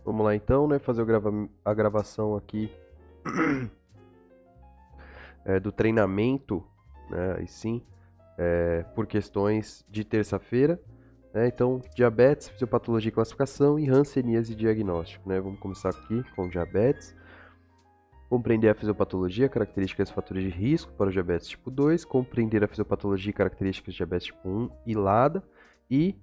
Vamos lá então, né? Fazer a gravação aqui do treinamento, né? E sim, por questões de terça-feira. Né? Então, diabetes, fisiopatologia e classificação e hanseníase e diagnóstico. Né? Vamos começar aqui com diabetes. Compreender a fisiopatologia, características e fatores de risco para o diabetes tipo 2. Compreender a fisiopatologia e características do diabetes tipo 1 e LADA. E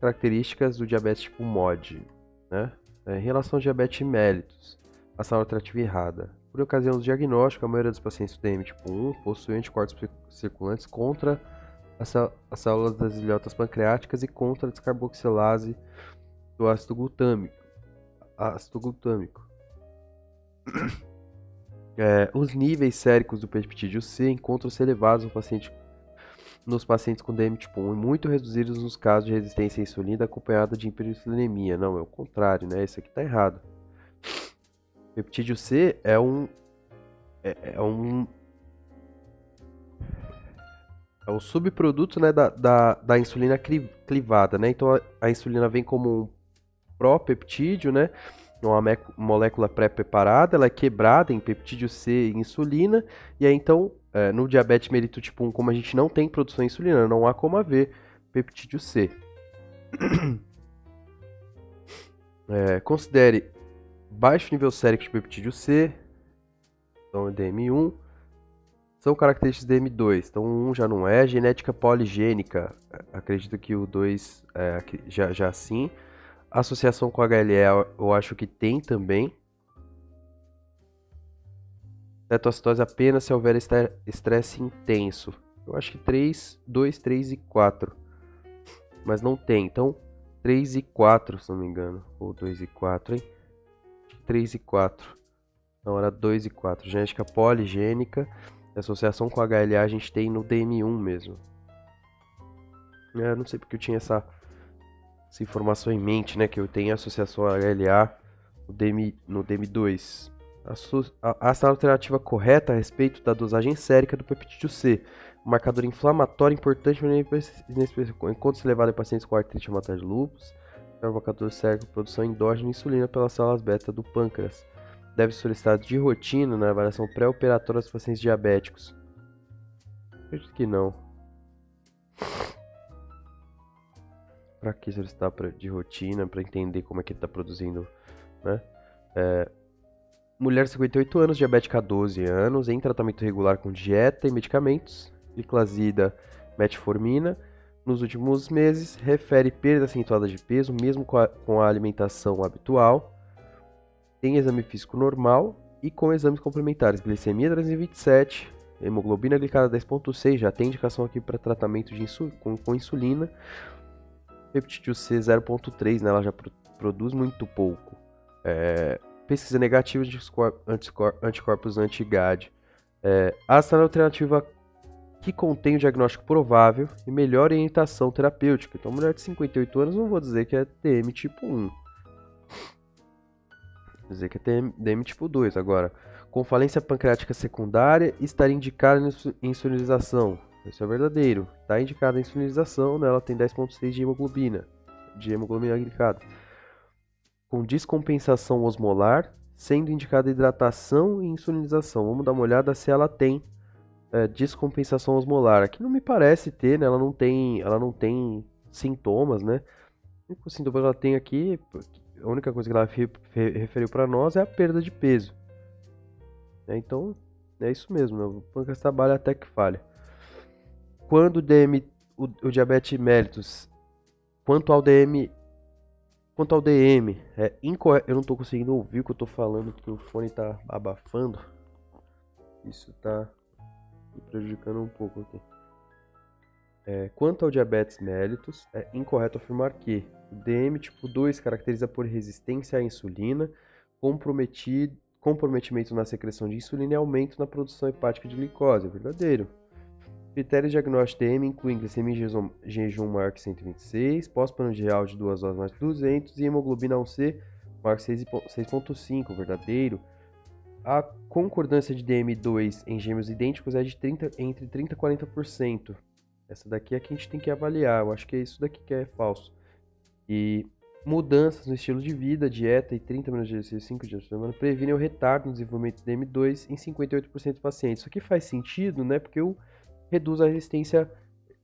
características do diabetes tipo MOD. Né? Em relação ao diabetes mellitus, a saúde alternativa errada. Por ocasião do diagnóstico, a maioria dos pacientes do DM tipo 1 possui anticorpos circulantes contra as células das ilhotas pancreáticas e contra a descarboxilase do ácido glutâmico. Os níveis séricos do peptídeo C encontram-se elevados nos pacientes com DM tipo 1 e muito reduzidos nos casos de resistência à insulina acompanhada de hiperinsulinemia. Não, é o contrário, né? Isso aqui está errado. Peptídeo C é um subproduto, né, da insulina clivada, né? Então a insulina vem como um pró-peptídeo, né? Uma molécula pré-preparada, ela é quebrada em peptídeo C e insulina, e aí então, no diabetes mellitus tipo 1, como a gente não tem produção de insulina, não há como haver peptídeo C. Considere baixo nível sérico de peptídeo C, então DM1, são características de DM2, então o 1 já não é, genética poligênica, acredito que o 2 já sim. Associação com HLE eu acho que tem também. Cetocitose apenas se houver estresse intenso. Eu acho que 3, 2, 3 e 4. Mas não tem. Então, 3 e 4, se não me engano. Ou 2 e 4, hein? 3 e 4. Não, era 2 e 4. Genética poligênica. Associação com HLA a gente tem no DM1 mesmo. Não sei porque eu tinha essa informação em mente, né? Que eu tenho associação a HLA no DM2. A ação alternativa correta a respeito da dosagem sérica do peptídeo C. Um marcador inflamatório importante enquanto se levado em pacientes com artrite reumatoide de lúpus. É um marcador sérico de produção endógena de insulina pelas células beta do pâncreas. Deve ser solicitado de rotina na avaliação pré-operatória dos pacientes diabéticos. Acredito que não. Para que solicitar de rotina? Para entender como é que ele está produzindo, né? Mulher de 58 anos, diabética há 12 anos, em tratamento regular com dieta e medicamentos, gliclazida, metformina. Nos últimos meses, refere perda acentuada de peso, mesmo com a alimentação habitual. Tem exame físico normal e com exames complementares. Glicemia 327, hemoglobina glicada 10,6, já tem indicação aqui para tratamento com insulina. Peptídeo C 0,3, né, ela já produz muito pouco. Pesquisa negativa de anticorpos anti-GAD. Essa alternativa que contém o diagnóstico provável e melhor orientação terapêutica. Então, mulher de 58 anos, não vou dizer que é DM tipo 1. Vou dizer que é DM tipo 2. Agora, com falência pancreática secundária, estaria indicada em insulinização. Isso é verdadeiro. Está indicada a insulinização, né? Ela tem 10,6 de hemoglobina glicada. Com descompensação osmolar, sendo indicada hidratação e insulinização. Vamos dar uma olhada se ela tem descompensação osmolar. Aqui não me parece ter, né? Ela não tem sintomas, né? O único sintoma que ela tem aqui, a única coisa que ela referiu para nós é a perda de peso. Então, é isso mesmo, né? O pâncreas trabalha até que falha. Quando o diabetes mellitus, quanto ao DM, é incorreto. Eu não estou conseguindo ouvir o que eu estou falando, porque o fone está abafando. Isso está me prejudicando um pouco aqui. Quanto ao diabetes mellitus, é incorreto afirmar que o DM tipo 2 caracteriza por resistência à insulina, comprometimento na secreção de insulina e aumento na produção hepática de glicose. É verdadeiro. Critérios diagnósticos DM incluem glicemia em jejum maior que 126, pós-prandial de 2 horas mais que 200 e hemoglobina A1C maior que 6,5, verdadeiro. A concordância de DM2 em gêmeos idênticos é de entre 30% e 40%. Essa daqui é que a gente tem que avaliar, eu acho que é isso daqui que é falso. E Mudanças no estilo de vida, dieta e 30 minutos de exercício 5 dias por semana previnem o retardo no desenvolvimento do DM2 em 58% dos pacientes. Isso aqui faz sentido, né? Porque eu reduzo a resistência.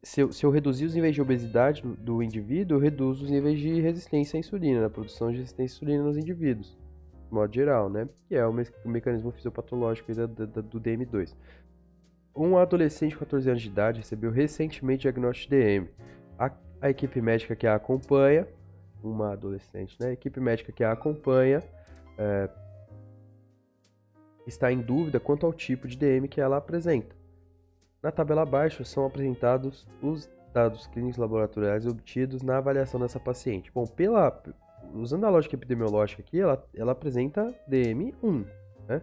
Se eu reduzir os níveis de obesidade do indivíduo, eu reduzo os níveis de resistência à insulina, a produção de resistência à insulina nos indivíduos, de modo geral, né? Que é o mecanismo fisiopatológico do DM2. Um adolescente de 14 anos de idade recebeu recentemente diagnóstico de DM. A equipe médica que a acompanha, uma adolescente, né? A equipe médica que a acompanha está em dúvida quanto ao tipo de DM que ela apresenta. Na tabela abaixo são apresentados os dados clínicos laboratoriais obtidos na avaliação dessa paciente. Bom, usando a lógica epidemiológica aqui, ela apresenta DM1, né?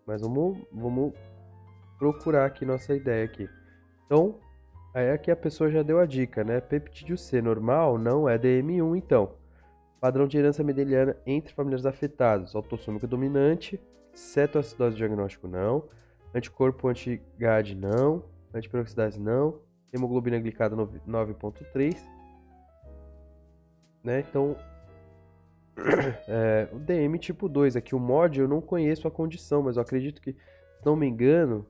Mas vamos procurar aqui nossa ideia aqui. Então, aí aqui a pessoa já deu a dica, né? Peptídeo C normal não é DM1, então. Padrão de herança mendeliana entre familiares afetados. Autossômica dominante, cetoacidose diagnóstico não. Anticorpo anti-GAD não. Antiperoxidase não. Hemoglobina glicada 9,3. Né? Então, o DM tipo 2 aqui, o MOD, eu não conheço a condição, mas eu acredito que, se não me engano,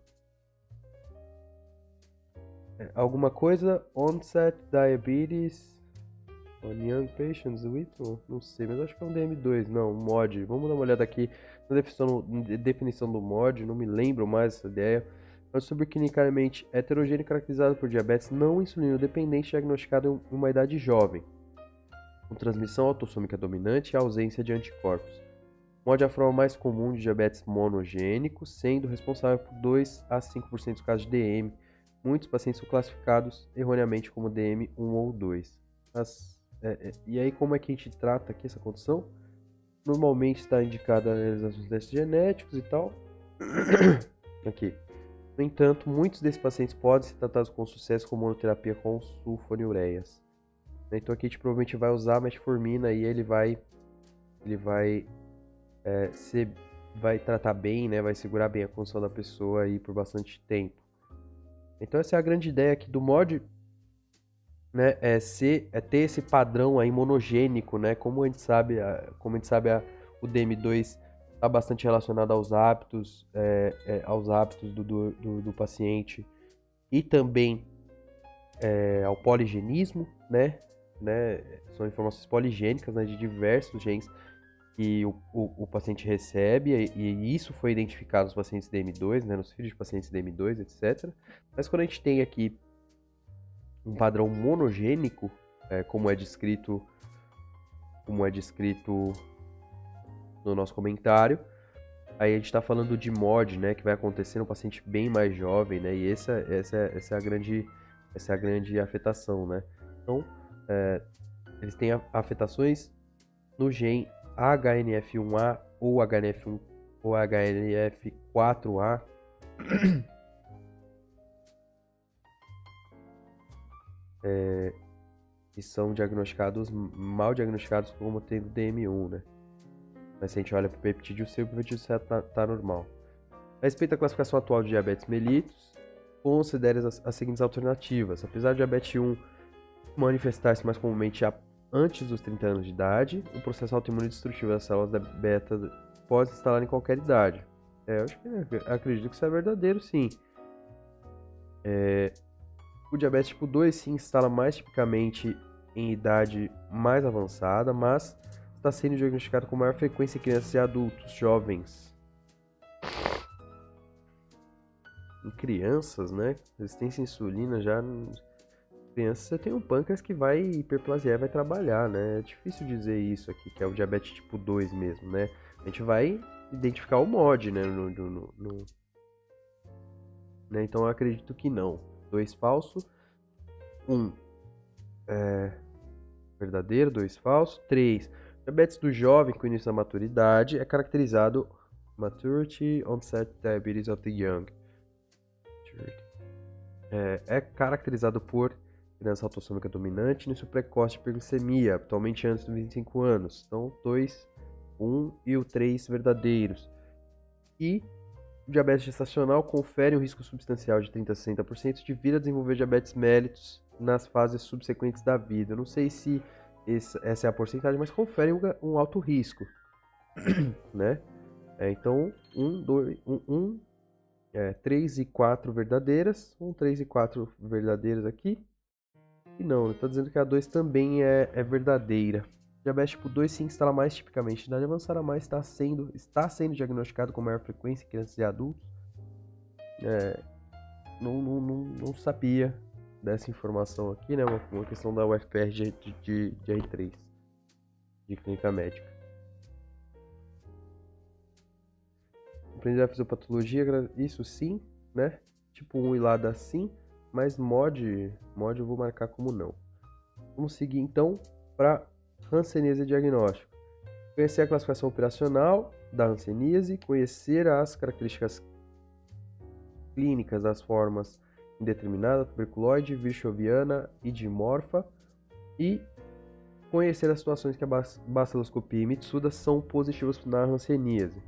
alguma coisa onset diabetes on young patients with, não sei, mas acho que é um DM2, não, um MOD. Vamos dar uma olhada aqui na definição do MOD, não me lembro mais essa ideia. É um subclinicamente heterogêneo caracterizado por diabetes não insulino dependente diagnosticado em uma idade jovem, com transmissão autossômica dominante e ausência de anticorpos. MOD é a forma mais comum de diabetes monogênico, sendo responsável por 2 a 5% dos casos de DM. Muitos pacientes são classificados erroneamente como DM1 ou 2. E aí, como é que a gente trata aqui essa condição? Normalmente está indicada a realização de testes genéticos e tal. Aqui. No entanto, muitos desses pacientes podem ser tratados com sucesso com monoterapia com sulfonilureias. Então aqui a gente provavelmente vai usar a metformina e ele vai tratar bem, né? Vai segurar bem a condição da pessoa aí por bastante tempo. Então essa é a grande ideia aqui do MOD, né? Ter esse padrão aí monogênico, né? Como a gente sabe, o DM2 está bastante relacionado aos hábitos do paciente e também ao poligenismo, né? São informações poligênicas, né, de diversos genes que o paciente recebe, e isso foi identificado nos pacientes DM2, né, nos filhos de pacientes DM2, etc. Mas quando a gente tem aqui um padrão monogênico, como é descrito no nosso comentário, aí a gente está falando de MOD, né, que vai acontecer no paciente bem mais jovem, né, e essa é a grande afetação, né. Então, eles têm afetações no gene HNF1A ou HNF1 ou HNF4A. E são mal diagnosticados como tendo DM1, né? Mas se a gente olha para o peptídeo C, o peptídeo C tá normal. A respeito da classificação atual de diabetes mellitus, considere as seguintes alternativas. Apesar de diabetes 1 manifestar-se mais comumente antes dos 30 anos de idade, o processo autoimune destrutivo das células da beta pode se instalar em qualquer idade. Acredito que isso é verdadeiro, sim. O diabetes tipo 2 se instala mais tipicamente em idade mais avançada, mas está sendo diagnosticado com maior frequência em crianças e adultos jovens. Em crianças, né? Resistência à insulina já... Crianças, você tem um pâncreas que vai hiperplasia, vai trabalhar, né? É difícil dizer isso aqui, que é o diabetes tipo 2 mesmo, né? A gente vai identificar o MOD, né? Né? Então eu acredito que não. 2 falso. 1 verdadeiro, 2 falso. 3. Diabetes do jovem com início da maturidade é caracterizado Maturity Onset Diabetes of the Young. É caracterizado por criança autossômica dominante, início precoce de hiperglicemia, atualmente antes dos 25 anos. Então, 2, 1 e o 3 verdadeiros. E o diabetes gestacional confere um risco substancial de 30 a 60% de vir a desenvolver diabetes mellitus nas fases subsequentes da vida. Eu não sei se essa é a porcentagem, mas confere um alto risco, né? Então, 3 e 4 verdadeiras, 3 e 4 verdadeiras aqui. E não, ele está dizendo que a 2 também é verdadeira. Diabetes tipo 2 se instala mais tipicamente. Idade avançada mais está sendo diagnosticado com maior frequência em crianças e adultos. Não sabia dessa informação aqui, né? Uma questão da UFPR de R3, de clínica médica. Aprender a fisiopatologia, isso sim, né? Tipo 1 e lá dá sim, mas mod eu vou marcar como não. Vamos seguir então para hanseníase diagnóstico. Conhecer a classificação operacional da hanseníase, conhecer as características clínicas das formas indeterminada, tuberculoide, virchoviana e dimorfa e conhecer as situações que a baciloscopia e Mitsuda são positivas na hanseníase.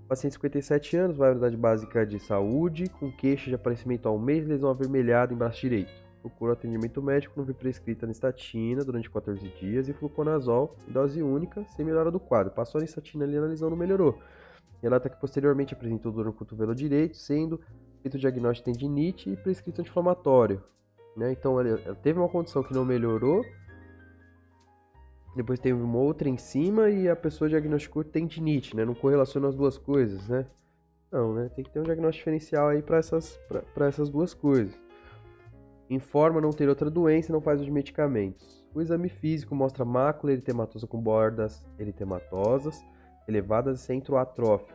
Paciente de 57 anos, validade básica de saúde, com queixa de aparecimento ao mês, lesão avermelhada em braço direito. Procura atendimento médico, não foi prescrita anistatina durante 14 dias e fluconazol em dose única, sem melhora do quadro. Passou a anistatina ali, a lesão não melhorou. Relata que posteriormente apresentou dor no cotovelo direito, sendo feito o diagnóstico de tendinite e prescrito anti-inflamatório. Né? Então, ela teve uma condição que não melhorou, depois teve uma outra em cima e a pessoa diagnosticou tendinite, né? Não correlaciona as duas coisas, né? Não, né? Tem que ter um diagnóstico diferencial aí para essas duas coisas. Informa não ter outra doença e não faz uso de medicamentos. O exame físico mostra mácula eritematosa com bordas eritematosas, elevadas e centro atrófico.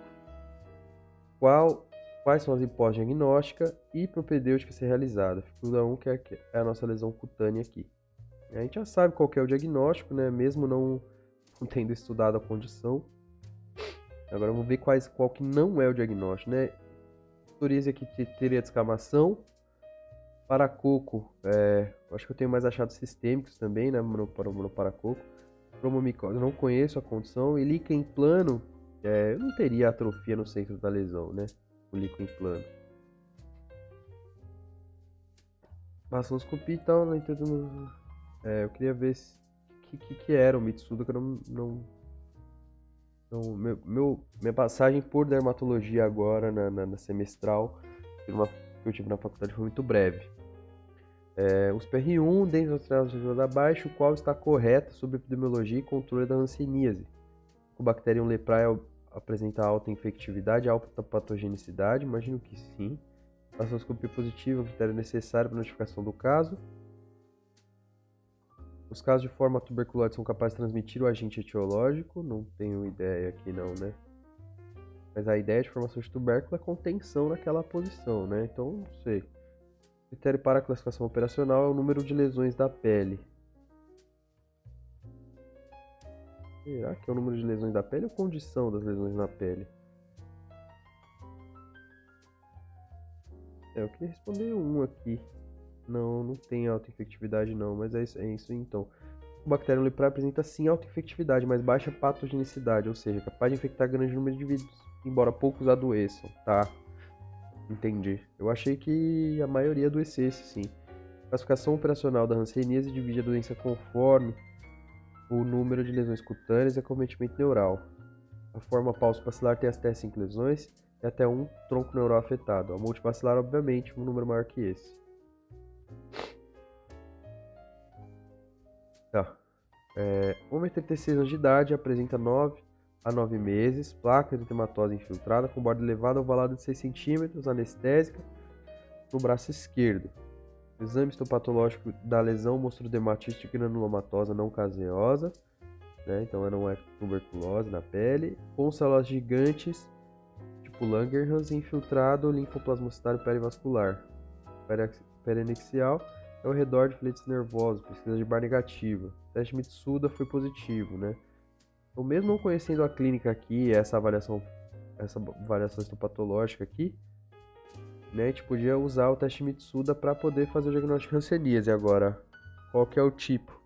Quais são as hipóteses diagnósticas e propedêutica a ser realizada? Figura 1, que é a nossa lesão cutânea aqui. A gente já sabe qual que é o diagnóstico, né? Mesmo não tendo estudado a condição. Agora vamos ver qual que não é o diagnóstico, né? Psoríase aqui teria descamação. Paracoco, acho que eu tenho mais achados sistêmicos também, né? No paracoco. Promomicose, eu não conheço a condição. E líquen plano, eu não teria atrofia no centro da lesão, né? O líquen plano. Baciloscopia e tal, não entendo. Eu queria ver que era o Mitsuda, que eu minha passagem por dermatologia agora na semestral que eu tive na faculdade foi muito breve. Os PR1, dentro das alternativas abaixo, qual está correta sobre epidemiologia e controle da hanseníase? O Bacterium leprae apresenta alta infectividade, alta patogenicidade? Imagino que sim. Baciloscopia positiva, critério necessário para notificação do caso. Os casos de forma tuberculoide são capazes de transmitir o agente etiológico? Não tenho ideia aqui não, né? Mas a ideia de formação de tubérculo é contenção naquela posição, né? Então, não sei. Critério para a classificação operacional é o número de lesões da pele. Será que é o número de lesões da pele ou condição das lesões na pele? Eu queria responder um aqui. Não tem autoinfectividade não, mas é isso então. O Bacterium leprae apresenta sim autoinfectividade, mas baixa patogenicidade, ou seja, capaz de infectar grande número de indivíduos, embora poucos adoeçam, tá? Entendi. Eu achei que a maioria adoecesse, sim. A classificação operacional da hanseníase divide a doença conforme o número de lesões cutâneas e acometimento neural. A forma paucibacilar tem até 5 lesões e até um tronco neural afetado. A multibacilar, obviamente, um número maior que esse. Tá. Homem de 36 anos de idade, apresenta 9 a 9 meses, placa eritematosa infiltrada com borda elevada ovalada de 6 cm, anestésica no braço esquerdo. O exame histopatológico da lesão mostrou dermatite granulomatosa não caseosa, né? Então não é tuberculose na pele, com células gigantes, tipo Langerhans, infiltrado linfoplasmocitário perivascular. Perianexial é ao redor de filetes nervosos, pesquisa de bar negativa. O teste Mitsuda foi positivo, né? Então, mesmo não conhecendo a clínica aqui, essa avaliação histopatológica aqui, né, a gente podia usar o teste Mitsuda para poder fazer o diagnóstico de hanseníase. Agora, qual que é o tipo?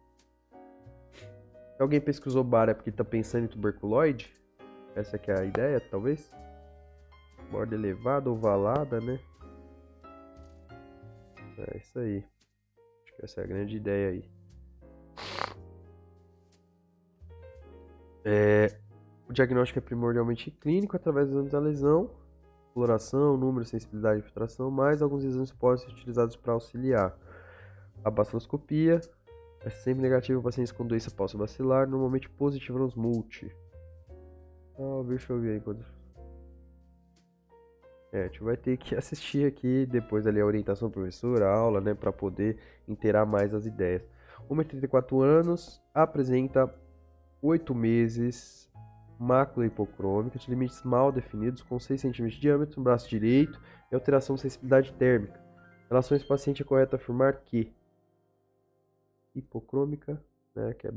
Se alguém pesquisou bar é porque está pensando em tuberculoide? Essa que é a ideia, talvez? Borda elevada, ovalada, né? É isso aí. Acho que essa é a grande ideia aí. O diagnóstico é primordialmente clínico através dos exames da lesão, coloração, número, sensibilidade e filtração, mas alguns exames podem ser utilizados para auxiliar. A baciloscopia é sempre negativa em pacientes com doença pulso-bacilar, normalmente positiva nos multi. Deixa eu ver aí quando. A gente vai ter que assistir aqui depois ali a orientação do professor, a aula, né, para poder inteirar mais as ideias. 1,34 anos, apresenta 8 meses, mácula hipocrômica, de limites mal definidos, com 6 cm de diâmetro no braço direito e alteração de sensibilidade térmica. Em relação a esse paciente, é correto afirmar que hipocrômica, né, que é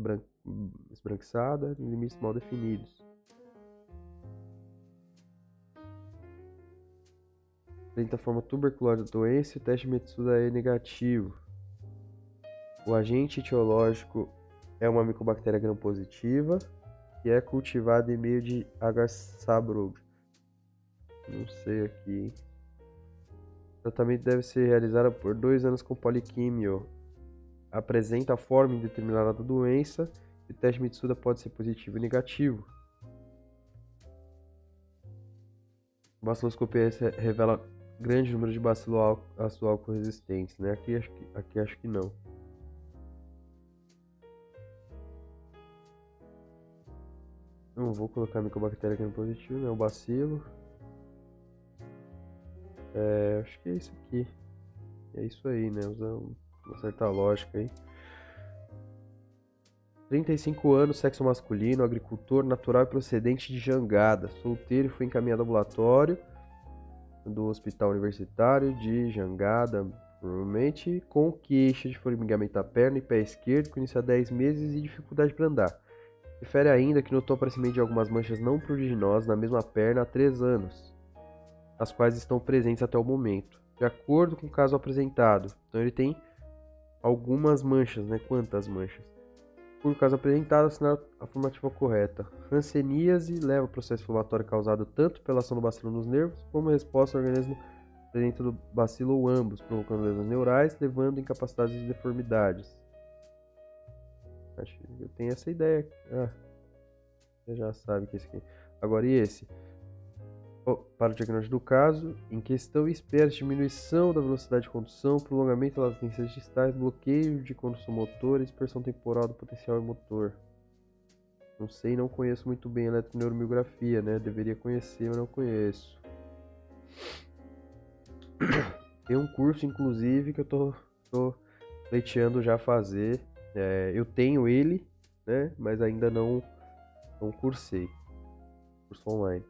esbranquiçada, limites mal definidos. Apresenta forma tuberculosa da doença e o teste de Metsuda é negativo. O agente etiológico é uma micobactéria gram-positiva e é cultivada em meio de H. sabrode. Não sei aqui. O tratamento deve ser realizado por 2 anos com poliquímio. Apresenta a forma indeterminada da doença e o teste Metsuda pode ser positivo ou negativo. A baciloscopia revela grande número de bacilo ácido álcool resistentes, né? Aqui acho que não. Não vou colocar micobactéria aqui no positivo, né? O bacilo. Acho que é isso aqui. É isso aí, né? Usando uma certa lógica aí. 35 anos, sexo masculino, agricultor, natural e procedente de Jangada. Solteiro e foi encaminhado ao ambulatório do Hospital Universitário de Jangada, provavelmente com queixa de formigamento da perna e pé esquerdo, com início há 10 meses e dificuldade para andar. Refere ainda que notou o aparecimento de algumas manchas não pruriginosas na mesma perna há 3 anos, as quais estão presentes até o momento, de acordo com o caso apresentado. Então ele tem algumas manchas, né? Quantas manchas? Por caso apresentado, assinar a afirmativa correta. Hanseníase leva ao processo inflamatório causado tanto pela ação do bacilo nos nervos, como a resposta ao organismo presente do bacilo ou ambos, provocando lesões neurais, levando a incapacidades e deformidades. Acho que eu tenho essa ideia. Você já sabe que esse aqui. Agora, e esse? Para o diagnóstico do caso, em questão, espera diminuição da velocidade de condução, prolongamento das latências distais, bloqueio de condução motora e dispersão temporal do potencial motor. Não sei, não conheço muito bem a eletroneuromiografia, né? Deveria conhecer, mas não conheço. Tem um curso, inclusive, que eu tô pleiteando já fazer. Eu tenho ele, né? Mas ainda não cursei. Curso online.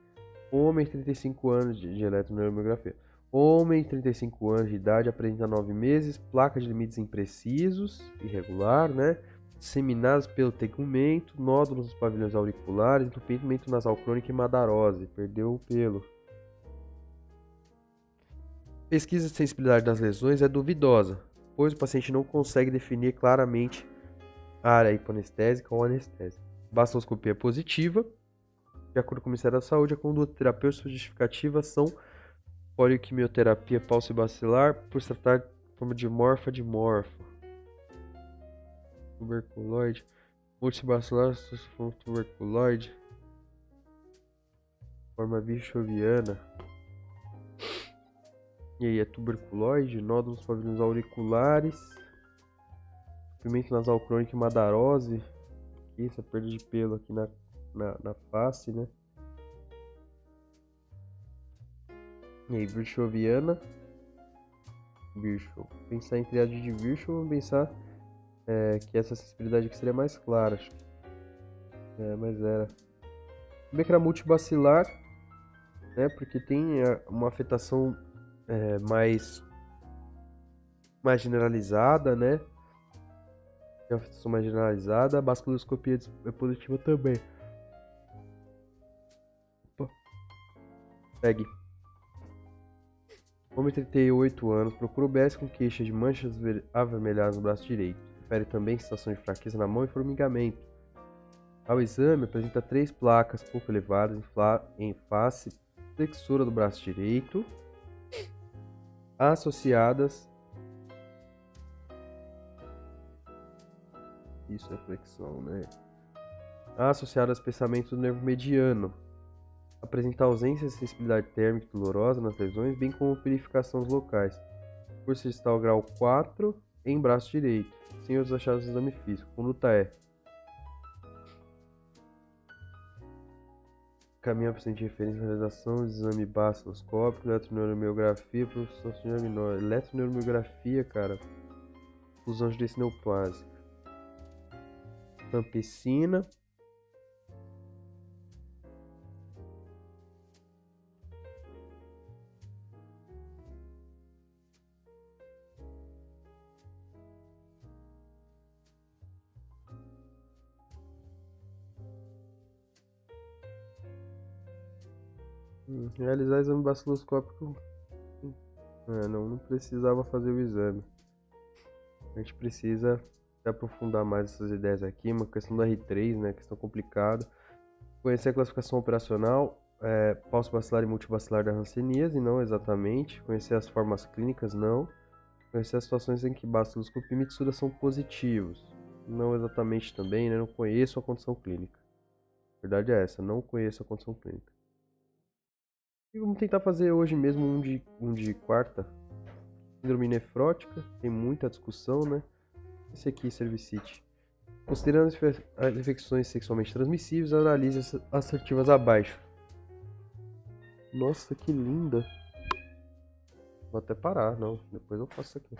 Homem, 35 anos de eletroneuromiografia. Homem, 35 anos de idade, apresenta 9 meses, placa de limites imprecisos, irregular, né? Disseminados pelo tegumento, nódulos nos pavilhões auriculares, entupimento nasal crônico e madarose. Perdeu o pelo. Pesquisa de sensibilidade das lesões é duvidosa, pois o paciente não consegue definir claramente a área hipoanestésica ou anestésica. Baciloscopia positiva. De acordo com o Ministério da Saúde, a conduta terapêutica justificativa são poliquimioterapia pulso-bacilar por se tratar de forma dimorfa de morfo. Tuberculoide. Multibacilar, tuberculoide. Forma virchoviana. E aí, é tuberculoide, nódulos pavilhões auriculares. Pimento nasal crônico e madarose. Essa perda de pelo aqui na face, né? E aí, virchoviana. Virchow. Pensar em triade de Virchow, vamos pensar que essa sensibilidade aqui seria mais clara. Acho. Mas era. Também que era multibacilar, né? Porque tem uma afetação mais generalizada, né? Tem uma afetação mais generalizada. A baciloscopia é positiva também. Opa. Segue. Homem, 38 anos, procura o BS com queixa de manchas avermelhadas no braço direito. Refere também sensação de fraqueza na mão e formigamento. Ao exame, apresenta 3 placas pouco elevadas em face flexora do braço direito, associadas. Isso é flexão, né? associado a espessamento do nervo mediano. Apresenta ausência de sensibilidade térmica e dolorosa nas lesões, bem como purificações locais. Força distal grau 4 em braço direito, sem outros achados do exame físico. Conduta é: caminho para de referência na realização de exame baciloscópico, eletroneuromiografia, produção de diagnóstico. Eletroneuromiografia, cara. Fusão judicineoplásica. Campesina. Realizar exame baciloscópico. Não precisava fazer o exame. A gente precisa se aprofundar mais essas ideias aqui. Uma questão do R3, né? Questão complicada. Conhecer a classificação operacional, pulso bacilar e multibacilar da hanseníase, não exatamente. Conhecer as formas clínicas, não. Conhecer as situações em que baciloscopia e mitsura são positivos, não exatamente também, né? Não conheço a condição clínica. A verdade é essa, não conheço a condição clínica. E vamos tentar fazer hoje mesmo um de quarta. Síndrome nefrótica, tem muita discussão, né? Esse aqui, cervicite. Considerando as infecções sexualmente transmissíveis, analise as assertivas abaixo. Nossa, que linda. Vou até parar, não. Depois eu faço isso aqui.